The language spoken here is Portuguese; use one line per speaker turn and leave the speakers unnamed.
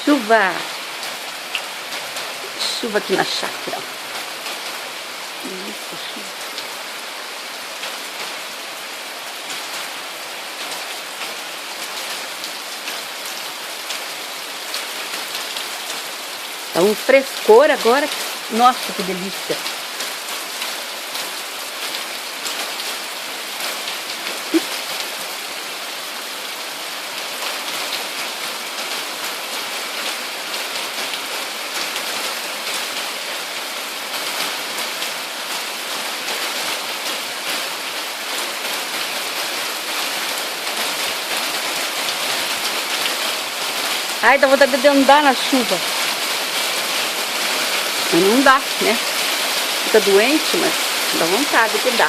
Chuva! Chuva aqui na chácara. Isso, chuva. Tá um frescor agora. Nossa, que delícia! Ai, dá vontade de andar na chuva. Mas não dá, né? Fica doente, mas dá vontade que dá.